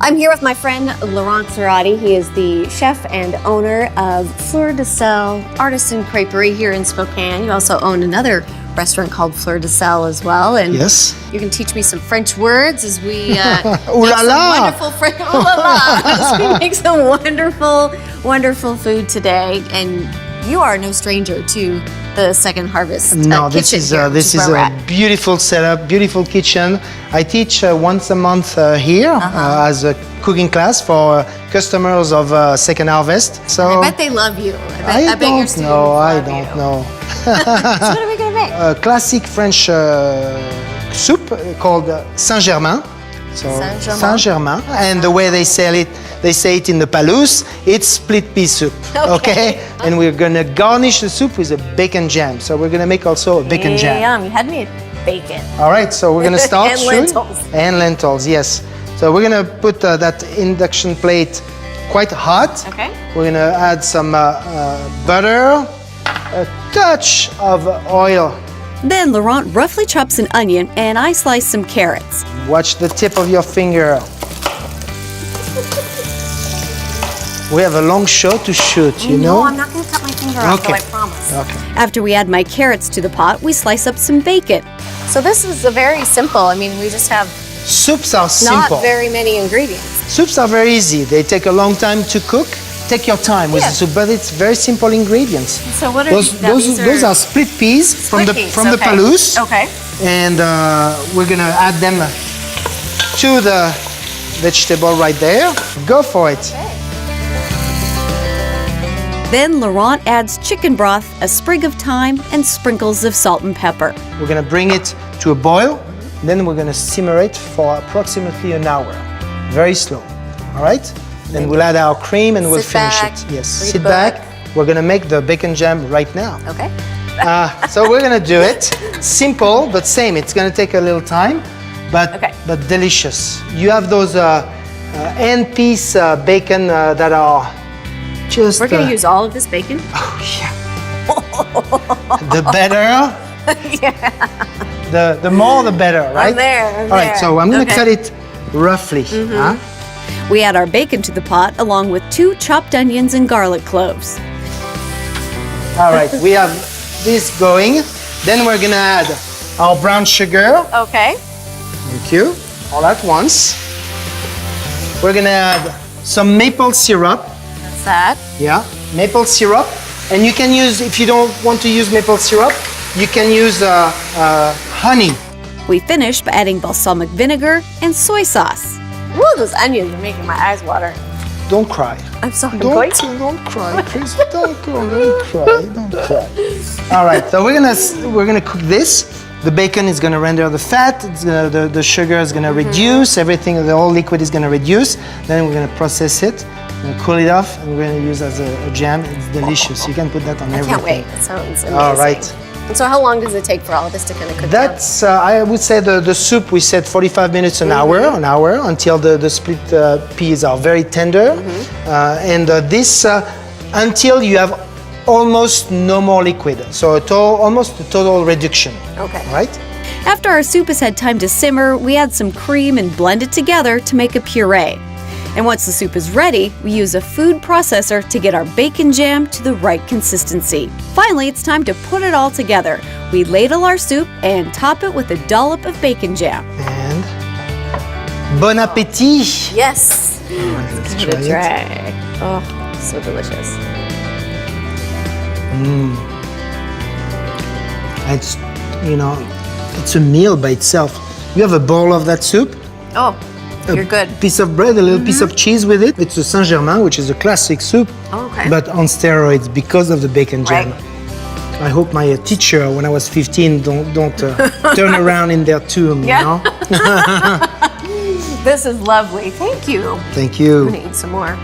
I'm here with my friend Laurent Serrati. He is the chef and owner of Fleur de Sel Artisan Creperie here in Spokane. You also own another restaurant called Fleur de Sel as well. And yes. You can teach me some French words as we Ooh la la! Wonderful French. Ooh la la! As we make some wonderful, wonderful food today. And you are no stranger to the Second Harvest No, this kitchen is here, this is a beautiful setup, beautiful kitchen. I teach once a month here as a cooking class for customers of Second Harvest. So I bet they love you. I bet your students I love don't you. know. So what are we gonna make? A classic French soup called Saint-Germain. So Saint-Germain, and the way they sell it, they say it in the Palouse, it's split pea soup, okay? And we're gonna garnish the soup with a bacon jam. So we're gonna make also a bacon jam. Yum, you had me at bacon. All right, so we're gonna start And soon. lentils. And lentils, yes. So we're gonna put that induction plate quite hot. Okay. We're gonna add some butter, a touch of oil. Then Laurent roughly chops an onion and I slice some carrots. Watch the tip of your finger. We have a long show to shoot, you know? No, I'm not going to cut my finger off, though, I promise. Okay. After we add my carrots to the pot, we slice up some bacon. So this is a very simple. I mean, we just have Soups are simple. not very many ingredients. Soups are very easy. They take a long time to cook. Take your time with the soup, but it's very simple ingredients. So what are Those are split peas from the Palouse. Okay. And we're gonna add them to the vegetable right there. Go for it. Okay. Then Laurent adds chicken broth, a sprig of thyme, and sprinkles of salt and pepper. We're gonna bring it to a boil. Then we're gonna simmer it for approximately an hour. Very slow, all right? Then we'll add our cream and we'll finish it. Yes, sit back. We're gonna make the bacon jam right now. Okay. So we're gonna do it. Simple, but same. It's gonna take a little time, but delicious. You have those end piece bacon that are just. We're going to use all of this bacon? Oh yeah. The better. The more the better, right? I'm there. All right. So I'm gonna cut it roughly. We add our bacon to the pot along with 2 chopped onions and garlic cloves. All right. We have this going. Then we're gonna add our brown sugar. Okay. Thank you. All at once. We're gonna add some maple syrup. That's that. Yeah, maple syrup. And you can use, if you don't want to use maple syrup, you can use honey. We finish by adding balsamic vinegar and soy sauce. Woo, those onions are making my eyes water. Don't cry. I'm sorry. Don't cry, please. Don't cry. All right, so we're gonna cook this. The bacon is gonna render the fat. The sugar is gonna reduce. Everything, the whole liquid is gonna reduce. Then we're gonna process it. We're gonna cool it off, and we're gonna use as a jam. It's delicious. You can put that on everything. I can't wait. It sounds amazing. All right. And so how long does it take for all of this to kind of cook down? That's, I would say the soup, we said 45 minutes, an hour, until the split peas are very tender. And this, until you have almost no more liquid. So almost a total reduction. Okay. Right? After our soup has had time to simmer, we add some cream and blend it together to make a puree. And once the soup is ready, we use a food processor to get our bacon jam to the right consistency. Finally, it's time to put it all together. We ladle our soup and top it with a dollop of bacon jam. And bon appétit! Yes. Let's Give it a try. Oh, so delicious. It's, it's a meal by itself. You have a bowl of that soup. Oh, you're good. Piece of bread, a little piece of cheese with it. It's a Saint-Germain, which is a classic soup, but on steroids because of the bacon jam. I hope my teacher, when I was 15, don't turn around in their tomb, you know? This is lovely. Thank you. Thank you. I'm gonna eat some more,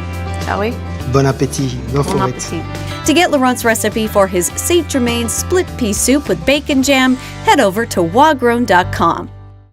shall we? Bon appétit. Go for Bon it. appetit. To get Laurent's recipe for his Saint Germain split pea soup with bacon jam, head over to wagrown.com.